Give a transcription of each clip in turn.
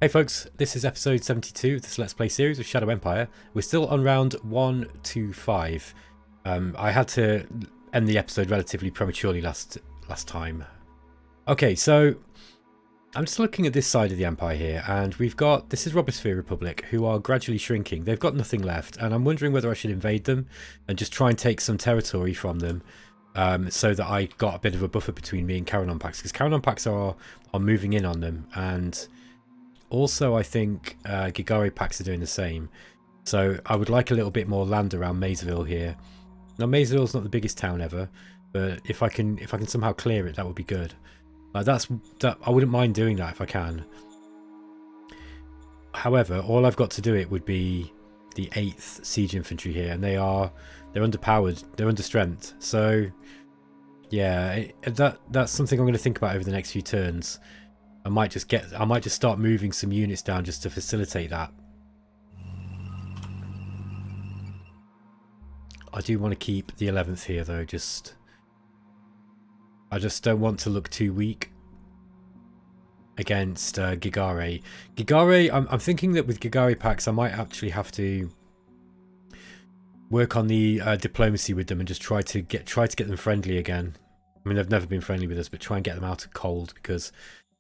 Hey folks, this is episode 72 of this Let's Play series of Shadow Empire. We're still on round 125. I had to end the episode relatively prematurely last time. Okay, so I'm just looking at this side of the Empire here, and we've got, this is Robosphere Republic, who are gradually shrinking. They've got nothing left, and I'm wondering whether I should invade them and just try and take some territory from them, so that I got a bit of a buffer between me and Carannon packs, because Carannon packs are moving in on them, and also I think Gigari packs are doing the same. So I would like a little bit more land around Maysville here. Now Maysville's not the biggest town ever, but if I can somehow clear it, that would be good. I wouldn't mind doing that if I can. However, all I've got to do it would be the 8th siege infantry here, and they're underpowered, they're under strength. So yeah, that's something I'm going to think about over the next few turns. I might just start moving some units down just to facilitate that. I do want to keep the 11th here though, I just don't want to look too weak against Gigare. Gigare, I'm thinking that with Gigare packs I might actually have to work on the diplomacy with them and just try to get them friendly again. I mean, they've never been friendly with us, but try and get them out of cold, because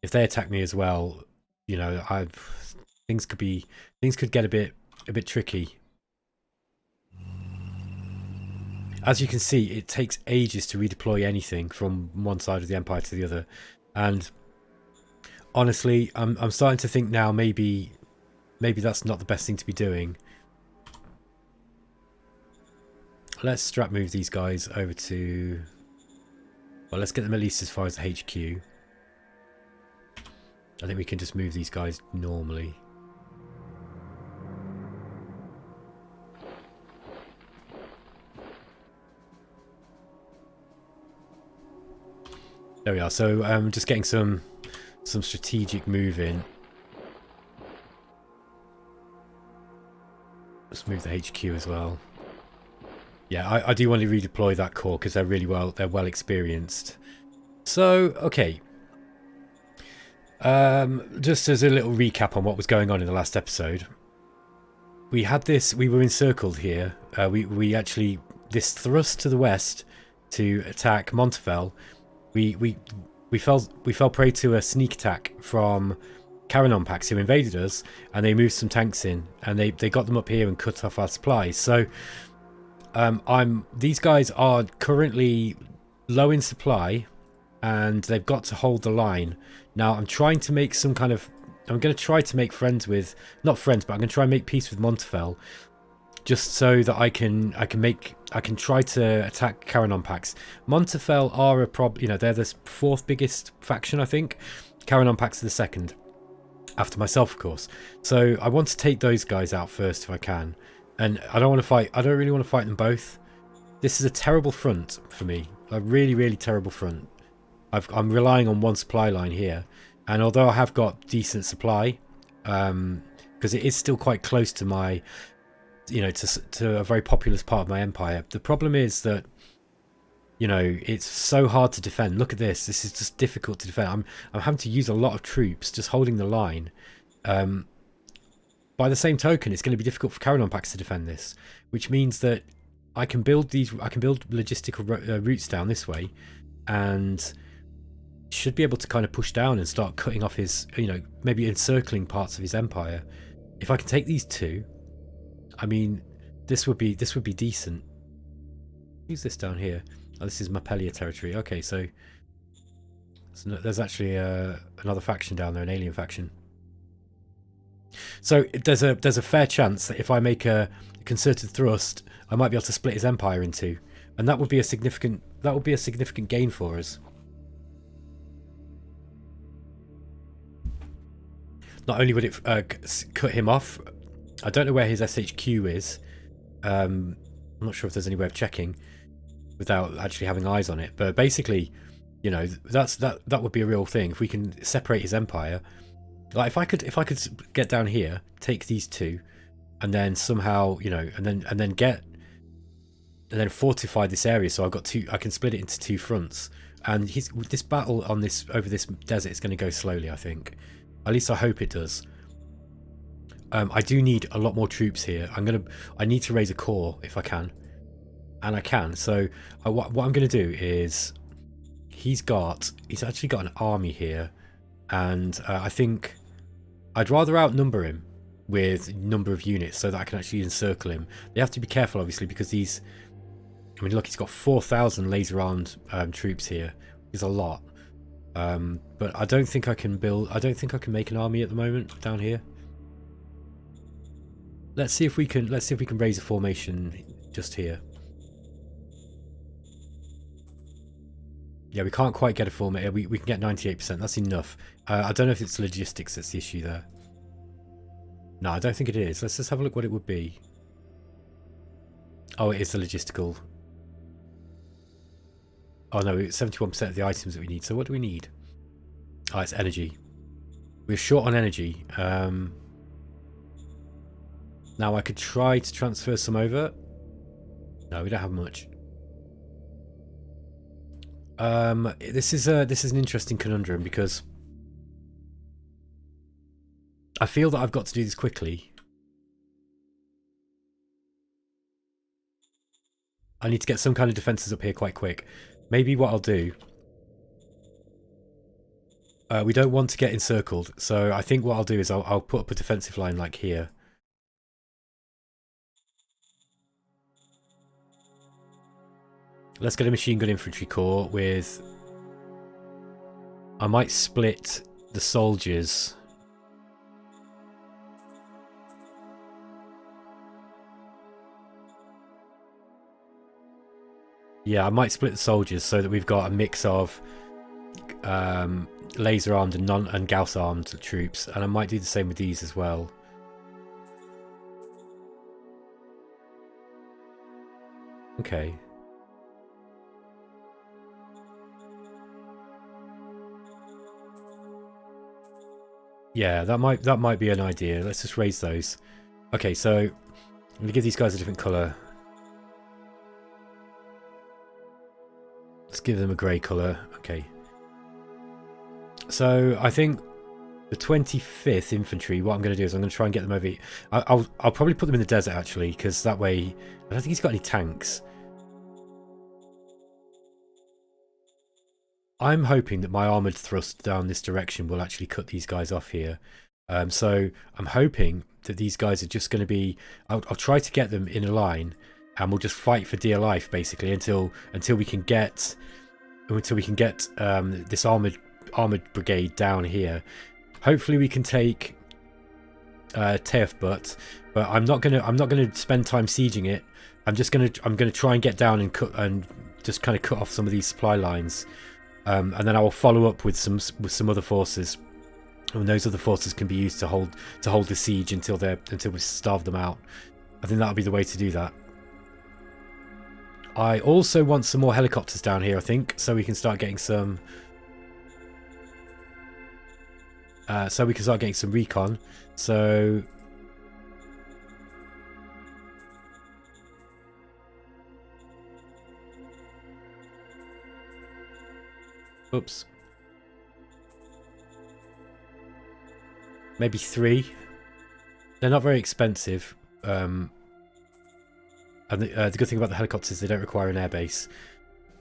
if they attack me as well, you know, things could get a bit tricky. As you can see, it takes ages to redeploy anything from one side of the Empire to the other, and honestly, I'm starting to think now maybe that's not the best thing to be doing. Let's strap move these guys over to, well, let's get them at least as far as the HQ. I think we can just move these guys normally. There we are. So just getting some strategic move in. Let's move the HQ as well. Yeah, I do want to redeploy that corps because they're well experienced. So okay. Just as a little recap on what was going on in the last episode, we were encircled here. We actually, this thrust to the west to attack Montefell, we fell prey to a sneak attack from Carannon packs who invaded us, and they moved some tanks in, and they got them up here and cut off our supplies. So these guys are currently low in supply, and they've got to hold the line. Now I'm trying to make I'm going to try to make friends with, not friends, but I'm going to try and make peace with Montefell, just so that I can try to attack Carannon packs. Montefell are they're the 4th biggest faction, I think. Carannon packs are the 2nd, after myself, of course. So I want to take those guys out first if I can, and I don't really want to fight them both. This is a terrible front for me, a really terrible front. I'm relying on one supply line here, and although I have got decent supply, because it is still quite close to my, you know, to a very populous part of my empire, the problem is that, you know, it's so hard to defend. Look at this. This is just difficult to defend. I'm having to use a lot of troops just holding the line. By the same token, it's going to be difficult for Carannon packs to defend this, which means that I can build logistical routes down this way, and should be able to kind of push down and start cutting off his, you know, maybe encircling parts of his empire. If I can take these two, I mean, this would be decent. Who's this down here? Oh, this is Mapelia territory. Okay, so there's actually another faction down there, an alien faction. So there's a fair chance that if I make a concerted thrust, I might be able to split his empire in two, and that would be a significant gain for us. Not only would it cut him off, I don't know where his SHQ is. I'm not sure if there's any way of checking without actually having eyes on it. But basically, you know, that would be a real thing if we can separate his empire. Like if I could get down here, take these two, and then somehow, you know, and then fortify this area, so I've got I can split it into 2 fronts. And this battle on over this desert is going to go slowly, I think. At least I hope it does. I do need a lot more troops here. I need to raise a corps if I can, and I can. So what I'm gonna do is, he's actually got an army here, and I think I'd rather outnumber him with number of units so that I can actually encircle him. They have to be careful, obviously, because these. I mean, look, he's got 4,000 laser-armed troops here. It's a lot. But I don't think I can build. I don't think I can make an army at the moment down here. Let's see if we can. Let's see if we can raise a formation just here. Yeah, we can't quite get a formation. We can get 98%. That's enough. I don't know if it's logistics that's the issue there. No, I don't think it is. Let's just have a look what it would be. Oh, it is the logistical. Oh no, it's 71% of the items that we need. So what do we need? Oh, it's energy. We're short on energy. Now I could try to transfer some over. No, we don't have much. This is an interesting conundrum because I feel that I've got to do this quickly. I need to get some kind of defences up here quite quick. Maybe what I'll do... we don't want to get encircled, so I think what I'll do is I'll put up a defensive line like here. Let's get a machine gun infantry corps with... I might split the soldiers. Yeah, I might split the soldiers so that we've got a mix of laser armed and Gauss armed troops, and I might do the same with these as well. Okay. Yeah, that might be an idea. Let's just raise those. Okay, so I'm gonna give these guys a different colour. Let's give them a grey colour. Okay. So I think the 25th Infantry, what I'm going to do is I'm going to try and get them over. I'll probably put them in the desert actually, because that way I don't think he's got any tanks. I'm hoping that my armoured thrust down this direction will actually cut these guys off here. So I'm hoping that these guys are just going to be... I'll try to get them in a line, and we'll just fight for dear life basically until we can get this armored brigade down here. Hopefully we can take Teof, but I'm not gonna spend time sieging it. I'm gonna try and get down and just kind of cut off some of these supply lines, and then I will follow up with some other forces, and those other forces can be used to hold the siege until we starve them out. I think that'll be the way to do that. I also want some more helicopters down here, I think, so we can start getting some. Recon. So oops. Maybe 3. They're not very expensive. And the good thing about the helicopters is they don't require an airbase.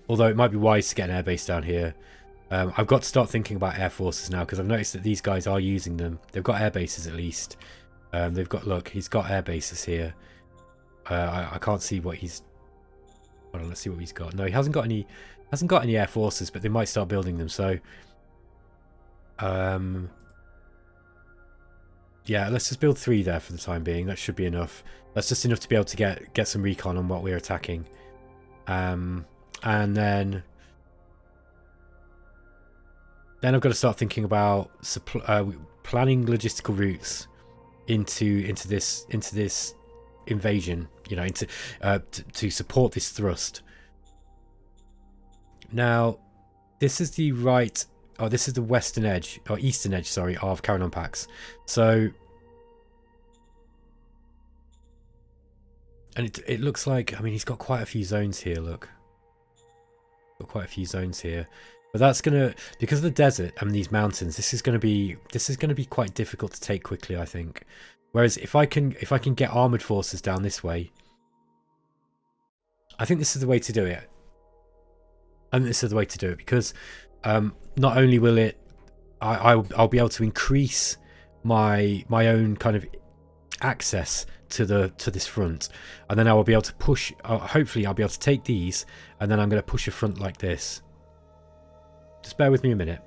Although it might be wise to get an airbase down here. I've got to start thinking about air forces now, because I've noticed that these guys are using them. They've got air bases at least. Look, he's got air bases here. I can't see what he's... Hold on, let's see what he's got. No, he hasn't got any air forces, but they might start building them, so... yeah, let's just build 3 there for the time being. That should be enough. That's just enough to be able to get some recon on what we're attacking. And then I've got to start thinking about planning logistical routes into this invasion. You know, to support this thrust. Now, this is the right. Oh, this is the western edge or eastern edge. Sorry, of Carannon Pax. So, and it looks like. I mean, he's got quite a few zones here. Look, got quite a few zones here. But that's gonna, because of the desert and these mountains, this is gonna be quite difficult to take quickly, I think. Whereas if I can get armored forces down this way, I think this is the way to do it. I think this is the way to do it because not only will it, I'll be able to increase my own kind of access to this front, and then I will be able to push. Hopefully, I'll be able to take these, and then I'm going to push a front like this. Just bear with me a minute.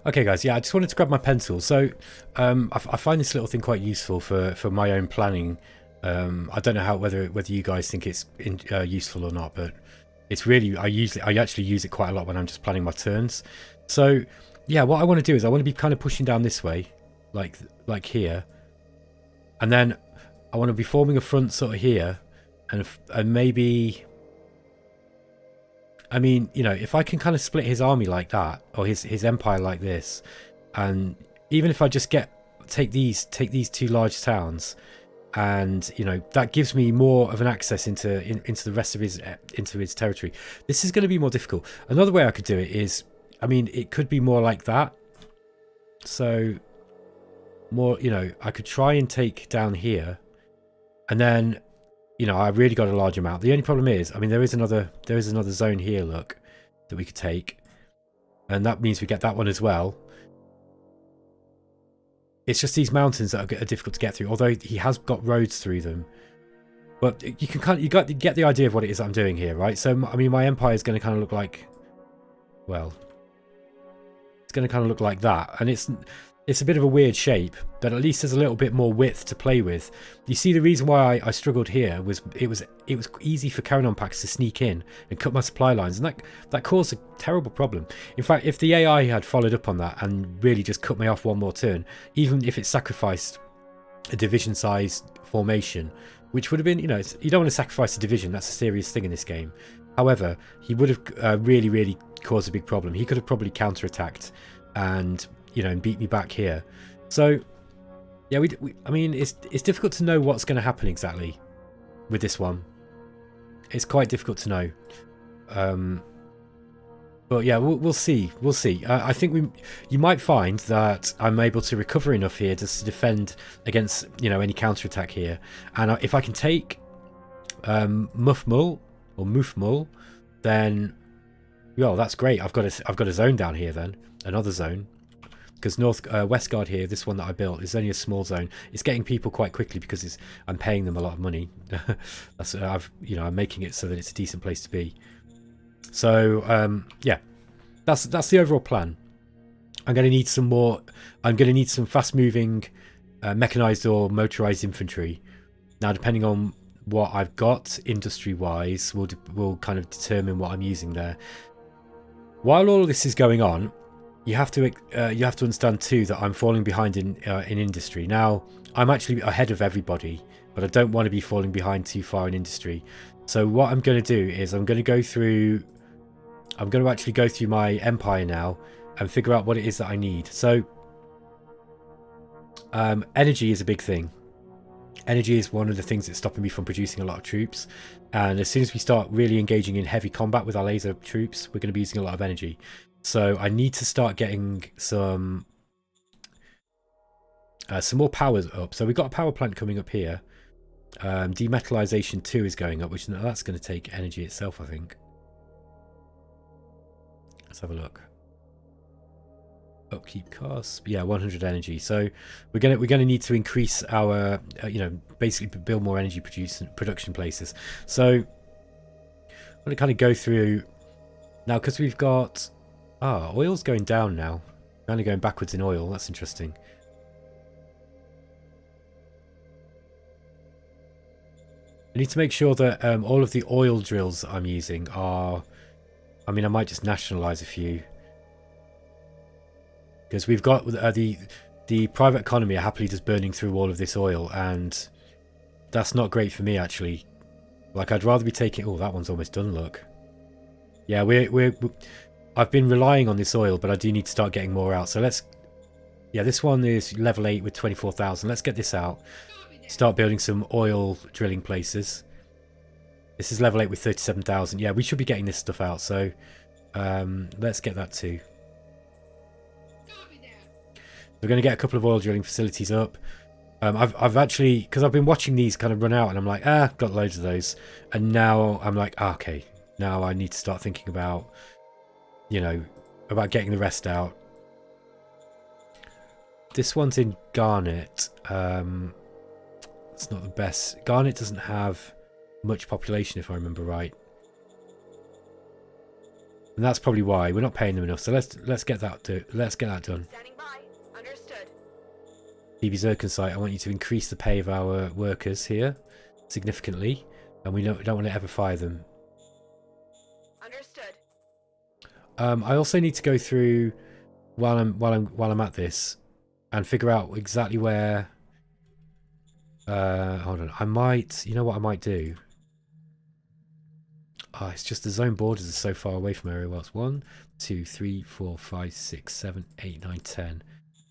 Okay, guys. Yeah, I just wanted to grab my pencil. So I find this little thing quite useful for my own planning. I don't know whether you guys think it's useful or not, but it's really I actually use it quite a lot when I'm just planning my turns. So yeah, what I want to do is I want to be kind of pushing down this way, like here, and then I want to be forming a front sort of here, and maybe, I mean, you know, if I can kind of split his army like that, or his empire like this, and even if I just take these two large towns, and you know, that gives me more of an access into the rest of his territory. This is going to be more difficult. Another way I could do it is, I mean, it could be more like that. So more, you know, I could try and take down here, and then, you know, I really got a large amount. The only problem is, I mean, there is another zone here, look, that we could take, and that means we get that one as well. It's just these mountains that are difficult to get through, although he has got roads through them. But you get the idea of what it is I'm doing here, right? So I mean, my empire is going to kind of look like, well, it's going to kind of look like that, and it's a bit of a weird shape, but at least there's a little bit more width to play with. You see, the reason why I struggled here was it was easy for Carannon packs to sneak in and cut my supply lines, and that caused a terrible problem. In fact, if the AI had followed up on that and really just cut me off one more turn, even if it sacrificed a division size formation, which would have been, you know, you don't want to sacrifice a division, that's a serious thing in this game. However, he would have really caused a big problem. He could have probably counterattacked and, you know, and beat me back here. So yeah, I mean, it's difficult to know what's going to happen exactly with this one. It's quite difficult to know. But yeah, we'll see. We'll see. I think you might find that I'm able to recover enough here just to defend against, you know, any counterattack here. And if I can take Mufmul or Mufmul, then, well, that's great. I've got a zone down here then, another zone. Because Westguard here, this one that I built, is only a small zone. It's getting people quite quickly because I'm paying them a lot of money. That's I'm making it so that it's a decent place to be. So yeah, that's the overall plan. I'm going to need some more. I'm going to need some fast-moving, mechanized or motorized infantry. Now, depending on what I've got industry-wise, will kind of determine what I'm using there. While all of this is going on, you have to understand too that I'm falling behind in industry. Now, I'm actually ahead of everybody, but I don't want to be falling behind too far in industry. So what I'm going to do is I'm going to actually go through my empire now and figure out what it is that I need. So energy is a big thing. Energy is one of the things that's stopping me from producing a lot of troops. And as soon as we start really engaging in heavy combat with our laser troops, we're going to be using a lot of energy. So I need to start getting some more powers up. So we've got a power plant coming up here. Demetallization 2 is going up, which that's going to take energy itself, I think. Let's have a look. Upkeep costs, yeah, 100 energy. So we're gonna need to increase our, basically build more energy production places. So I'm gonna kind of go through now because we've got. Oil's going down now. We're only going backwards in oil. That's interesting. I need to make sure that all of the oil drills that I'm using are... I mean, I might just nationalise a few. Because we've got the private economy are happily just burning through all of this oil. And that's not great for me, actually. Like, I'd rather be taking... Oh, that one's almost done, look. Yeah, I've been relying on this oil, but I do need to start getting more out. So let's... Yeah, this one is level 8 with 24,000. Let's get this out. Start building some oil drilling places. This is level 8 with 37,000. Yeah, we should be getting this stuff out. So let's get that too. We're going to get a couple of oil drilling facilities up. I've actually, because I've been watching these kind of run out, and I'm like, got loads of those, and now I'm like, okay, now I need to start thinking about, you know, about getting the rest out. This one's in Garnet. It's not the best. Garnet doesn't have much population, if I remember right, and that's probably why we're not paying them enough. So let's get that done. DB Zircon site, I want you to increase the pay of our workers here significantly, and we don't want to ever fire them. Understood. I also need to go through while I'm at this and figure out exactly where. Hold on, I might. You know what I might do? Oh, it's just the zone borders are so far away from area. Well, it's 1, 2, 3, 4, 5, 6, 7, 8, 9, 10.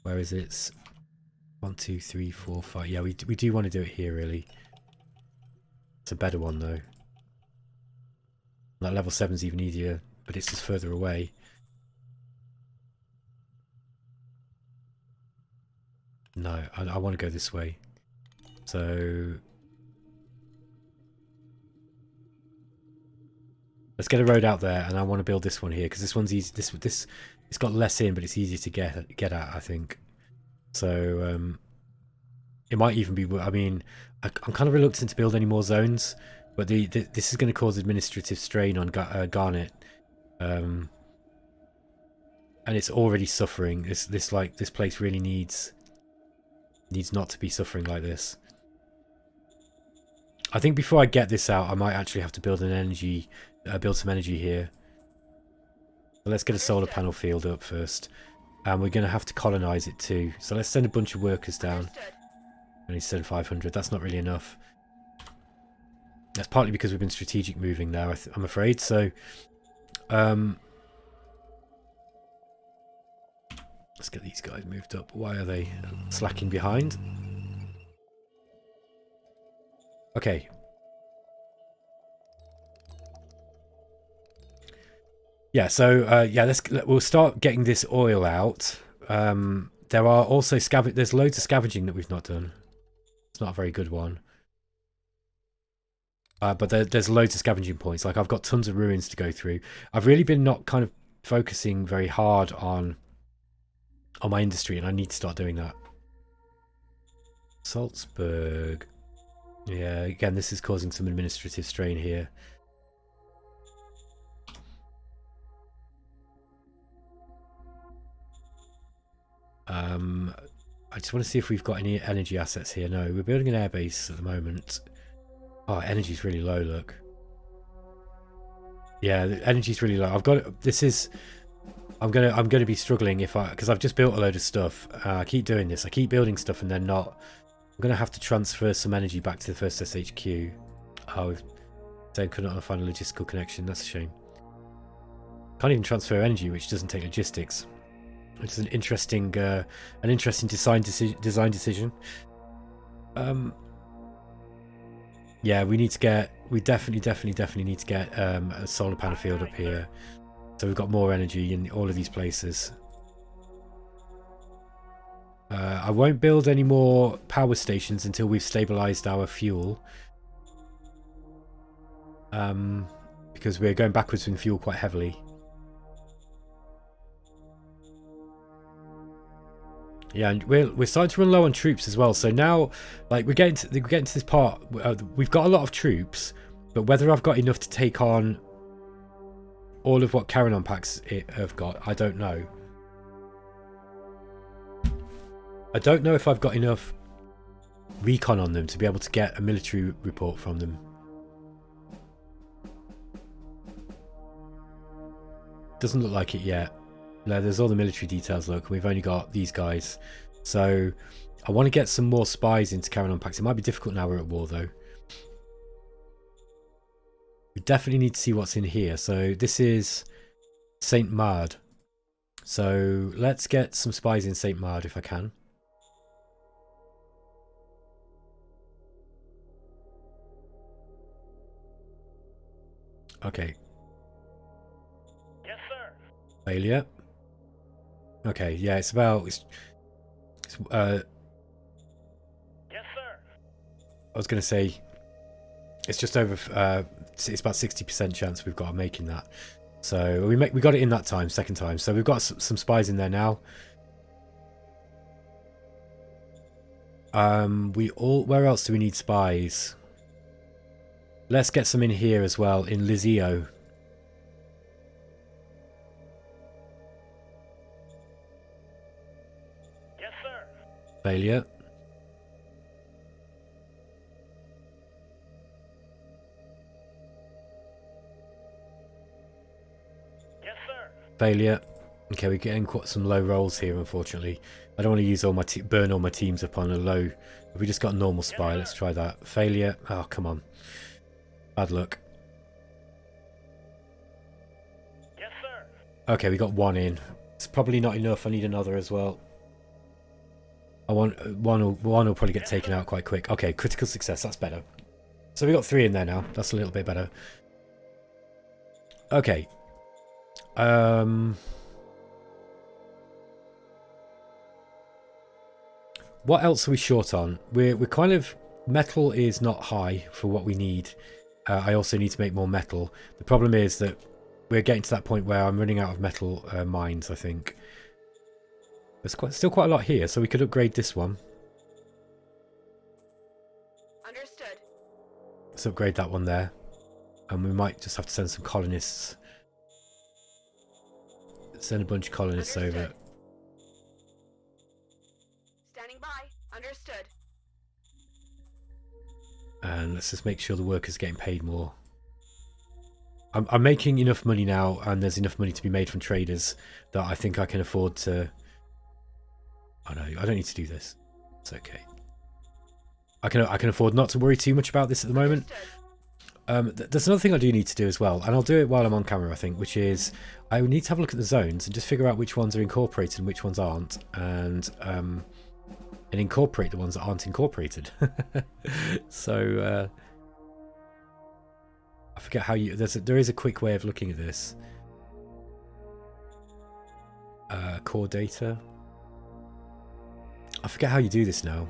Whereas it's 1, 2, 3, 4, 5. Yeah, we do want to do it here, really. It's a better one, though. That level 7's even easier, but it's just further away. No, I want to go this way. So let's get a road out there, and I want to build this one here because this one's easy. This it's got less in, but it's easier to get at, I think. So it might even be. I mean, I'm kind of reluctant to build any more zones, but this is going to cause administrative strain on Garnet, and it's already suffering. This place really needs not to be suffering like this. I think before I get this out, I might actually have to build an energy, build some energy here. But let's get a solar panel field up first, and we're going to have to colonize it too. So let's send a bunch of workers down. And instead of 500, that's not really enough. That's partly because we've been strategic moving there, I'm afraid. So, let's get these guys moved up. Why are they slacking behind? Okay. Yeah, so yeah, we'll start getting this oil out. There are also there's loads of scavenging that we've not done. It's not a very good one. But there's loads of scavenging points. Like, I've got tons of ruins to go through. I've really been not kind of focusing very hard on my industry, and I need to start doing that. Salzburg. Yeah, again, this is causing some administrative strain here. I just want to see if we've got any energy assets here. No, we're building an airbase at the moment. Oh, energy's really low, look. Yeah, the energy's really low. I'm gonna be struggling because I've just built a load of stuff. I keep doing this. I keep building stuff and then not. I'm gonna have to transfer some energy back to the first SHQ. Oh, they could not find a logistical connection. That's a shame. Can't even transfer energy, which doesn't take logistics. Which is an interesting design decision. Yeah, we definitely need to get a solar panel field up here, so we've got more energy in all of these places. I won't build any more power stations until we've stabilized our fuel, because we're going backwards in fuel quite heavily. Yeah, and we're starting to run low on troops as well. So now, like, we're getting to this part. We've got a lot of troops, but whether I've got enough to take on all of what Carannon packs have got, I don't know. I don't know if I've got enough recon on them to be able to get a military report from them. Doesn't look like it yet. No, there's all the military details, look. We've only got these guys. So I want to get some more spies into Carannon packs. It might be difficult now we're at war, though. We definitely need to see what's in here. So this is St. Mard. So let's get some spies in St. Mard if I can. Okay. Yes, sir. Failure. Okay, yeah, it's Yes, sir. I was going to say, it's just over. It's about 60% chance we've got of making that. So we got it in that time, second time. So we've got some spies in there now. Where else do we need spies? Let's get some in here as well, in Lizio. Yes, sir. Failure. Yes, sir. Failure. Okay, we're getting quite some low rolls here, unfortunately. I don't want to use all my burn all my teams up on a low. If we just got a normal spy, let's try that. Failure. Oh, come on. Bad luck. Yes, sir. Okay, we got one in. It's probably not enough. I need another as well. I want one will probably get taken out quite quick. Okay, critical success. That's better. So we got 3 in there now. That's a little bit better. Okay. What else are we short on? We're kind of... Metal is not high for what we need. I also need to make more metal. The problem is that we're getting to that point where I'm running out of metal mines, I think. There's still quite a lot here, so we could upgrade this one. Understood. Let's upgrade that one there. And we might just have to send some colonists. Send a bunch of colonists over. Standing by. Understood. And let's just make sure the workers are getting paid more. I'm making enough money now, and there's enough money to be made from traders that I think I can afford to... Oh no, I don't need to do this. It's okay. I can afford not to worry too much about this at the moment. There's another thing I do need to do as well, and I'll do it while I'm on camera, I think, which is I need to have a look at the zones and just figure out which ones are incorporated and which ones aren't, and incorporate the ones that aren't incorporated. So I forget how you... There is a quick way of looking at this. Core data. I forget how you do this now.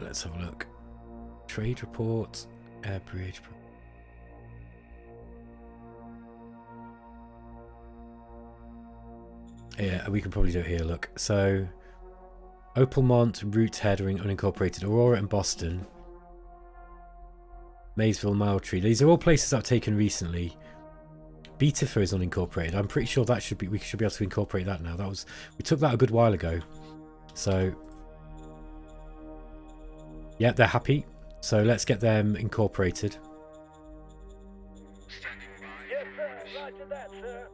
Let's have a look. Trade report, air bridge. Yeah, we can probably do it here. Look, so Opalmont, Root Head are unincorporated. Aurora and Boston, Maysville, Moultrie. These are all places I've taken recently. Beatifer is unincorporated. I'm pretty sure that should be... We should be able to incorporate that now. We took that a good while ago. So yeah, they're happy. So let's get them incorporated. Yes, sir. Roger that, sir.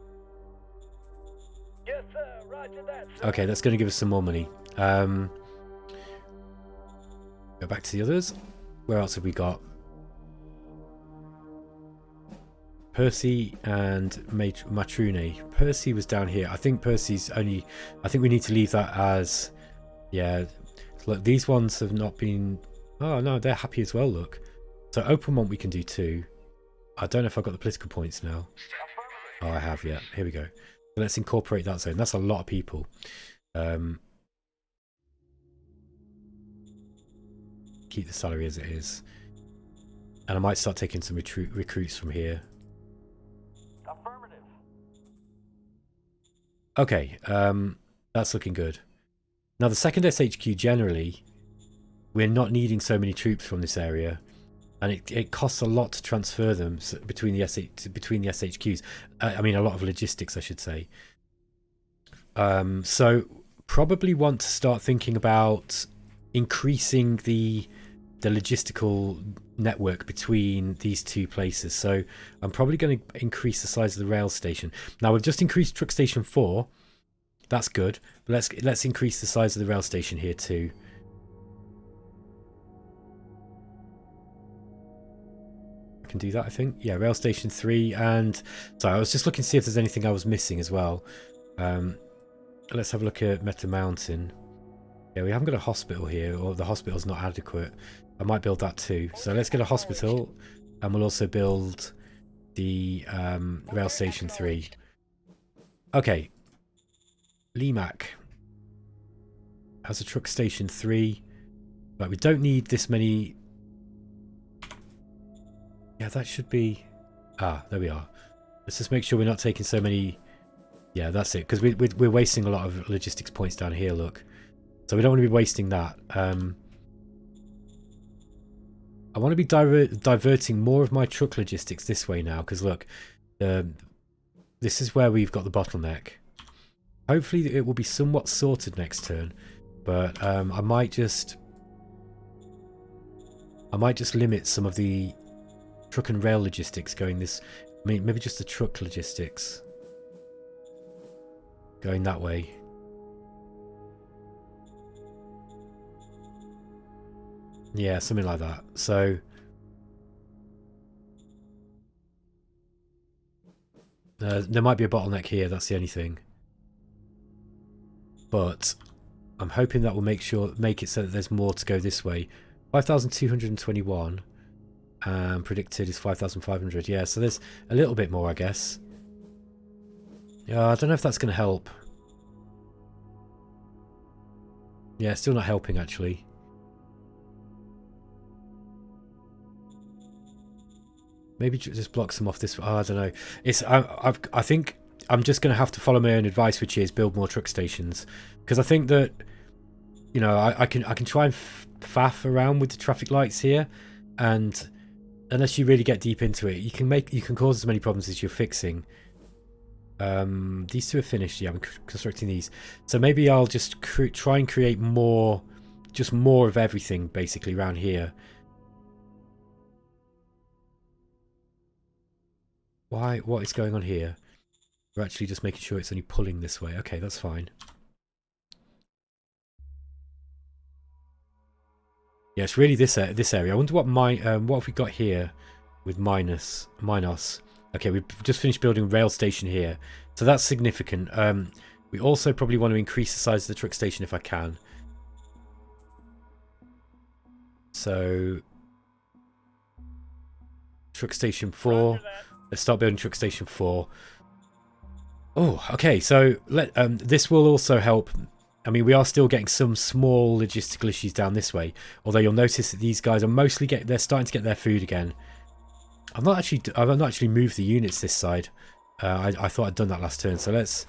Yes, sir. Roger that, sir. Okay, that's going to give us some more money. Go back to the others. Where else have we got? Percy and Matrune. Percy was down here. I think Percy's only... I think we need to leave that as... Yeah. Look, these ones have not been... Oh, no, they're happy as well, look. So Opalmont we can do too. I don't know if I've got the political points now. Oh, I have, yeah. Here we go. So let's incorporate that zone. That's a lot of people. Keep the salary as it is. And I might start taking some recruits from here. Affirmative. Okay, that's looking good. Now the second SHQ generally, we're not needing so many troops from this area, and it costs a lot to transfer them between the SHQs. I mean, a lot of logistics, I should say. So probably want to start thinking about increasing the logistical network between these two places. So I'm probably going to increase the size of the rail station. Now we've just increased truck station 4. That's good. But let's increase the size of the rail station here too. I can do that, I think. Yeah, rail station 3. And sorry, I was just looking to see if there's anything I was missing as well. Let's have a look at Metal Mountain. Yeah, we haven't got a hospital here, or the hospital's not adequate. I might build that too. So let's get a hospital, and we'll also build the rail station 3. Okay, Limac has a truck station 3. Right, we don't need this many. Yeah, that should be. Ah, there we are. Let's just make sure we're not taking so many. Yeah, that's it. Because we're wasting a lot of logistics points down here. Look, so we don't want to be wasting that. I want to be diverting more of my truck logistics this way now. Because look, this is where we've got the bottleneck. Hopefully, it will be somewhat sorted next turn. But I might just limit some of the truck and rail logistics going this. I mean, maybe just the truck logistics going that way. Yeah, something like that. So there might be a bottleneck here. That's the only thing. But I'm hoping that will make it so that there's more to go this way. 5,221. Predicted is 5,500. Yeah, so there's a little bit more, I guess. Yeah, I don't know if that's going to help. Yeah, still not helping actually. Maybe just block some off this. Oh, I don't know. I think I'm just going to have to follow my own advice, which is build more truck stations, because I think that, you know, I can try and faff around with the traffic lights here, and unless you really get deep into it, you can cause as many problems as you're fixing. These two are finished. Yeah, I'm constructing these. So maybe I'll just try and create more, just more of everything basically around here. Why? What is going on here? We're actually just making sure it's only pulling this way. Okay, that's fine. Yeah, it's really this area. I wonder what what have we got here with Minos. Okay, we've just finished building a rail station here, so that's significant. We also probably want to increase the size of the truck station if I can. So, truck station 4. Let's start building truck station 4. Oh, okay. So this will also help. I mean, we are still getting some small logistical issues down this way. Although you'll notice that these guys are mostly they're starting to get their food again. I've not actually moved the units this side. I thought I'd done that last turn. So let's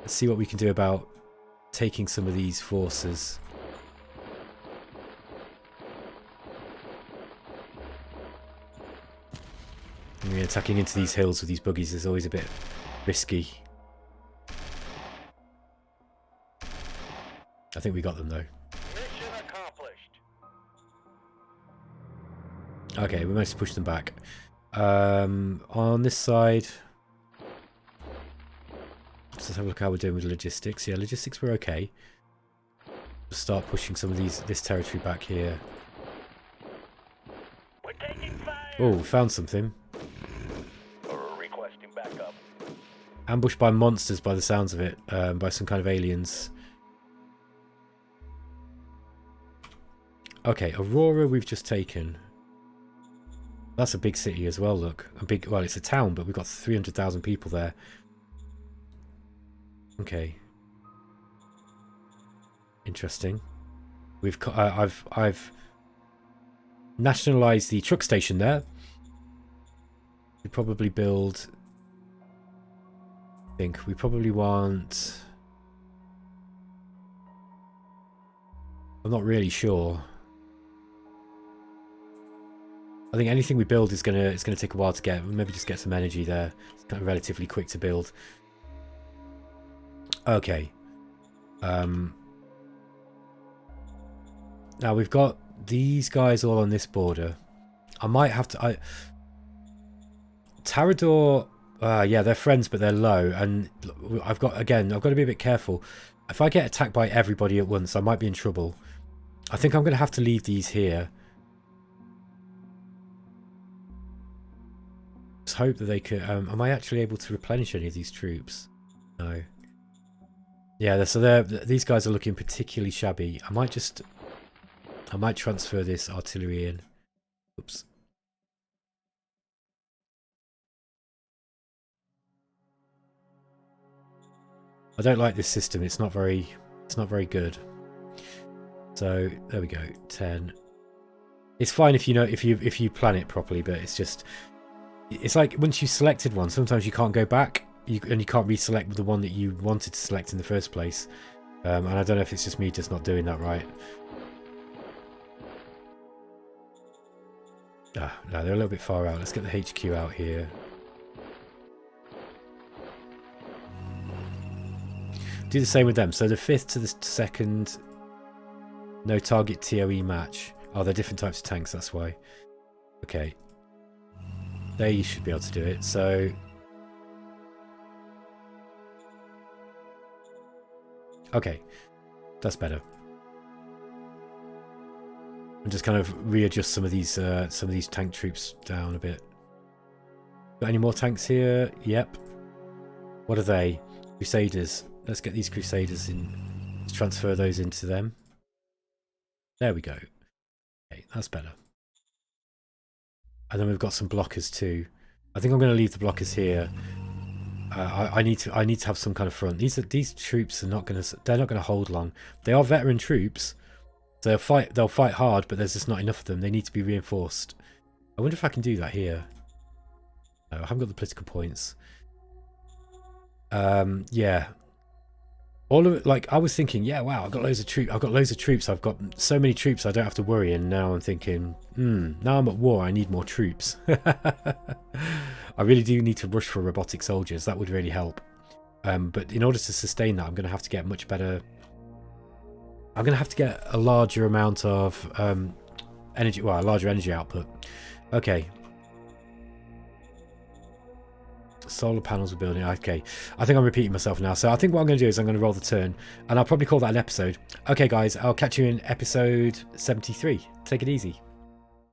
see what we can do about taking some of these forces. I mean, attacking into these hills with these buggies is always a bit risky. I think we got them though. Mission accomplished. Okay, we managed to push them back. On this side, let's have a look how we're doing with logistics. Yeah, logistics we're okay. We'll start pushing some of this territory back here. We're taking fire. Oh, we found something. Requesting backup. Ambushed by monsters by the sounds of it, by some kind of aliens. Okay, Aurora we've just taken. That's a big city as well, look. Well, it's a town, but we've got 300,000 people there. Okay. Interesting. I've nationalized the truck station there. We probably build... I think we probably want... I'm not really sure. I think anything we build is gonna take a while to get. Maybe just get some energy there. It's kind of relatively quick to build. Okay. Now we've got these guys all on this border. I might have to. Tarador. Yeah, they're friends, but they're low, and I've got to be a bit careful. If I get attacked by everybody at once, I might be in trouble. I think I'm going to have to leave these here. Let's hope that they could... am I actually able to replenish any of these troops? No. Yeah, so these guys are looking particularly shabby. I might transfer this artillery in. Oops. I don't like this system. It's not very good. So there we go. 10. It's fine if you plan it properly, but it's like once you've selected one, sometimes you can't go back. And you can't reselect the one that you wanted to select in the first place. And I don't know if it's just me just not doing that right. No, they're a little bit far out. Let's get the HQ out here. Do the same with them. So the 5th to the 2nd, no target TOE match. Oh, they're different types of tanks, that's why. Okay. They should be able to do it. So okay, that's better. And just kind of readjust some of these tank troops down a bit. Got any more tanks here? Yep. What are they? Crusaders. Let's get these Crusaders in. Let's transfer those into them. There we go. Okay, that's better. And then we've got some blockers too. I think I'm going to leave the blockers here. I need to have some kind of front. These troops are not going to hold long. They are veteran troops. So they'll fight hard, but there's just not enough of them. They need to be reinforced. I wonder if I can do that here. No, I haven't got the political points. Yeah. All of it, like I was thinking, yeah, wow, I've got loads of troops. I've got so many troops I don't have to worry. And now I'm thinking, now I'm at war, I need more troops. I really do need to rush for robotic soldiers. That would really help. But in order to sustain that, I'm going to have to get much better. I'm going to have to get a larger amount of energy, well, a larger energy output. Okay. Solar panels are building. Okay, I think I'm repeating myself now. So I think what I'm going to do is I'm going to roll the turn, and I'll probably call that an episode. Okay, guys, I'll catch you in episode 73. Take it easy.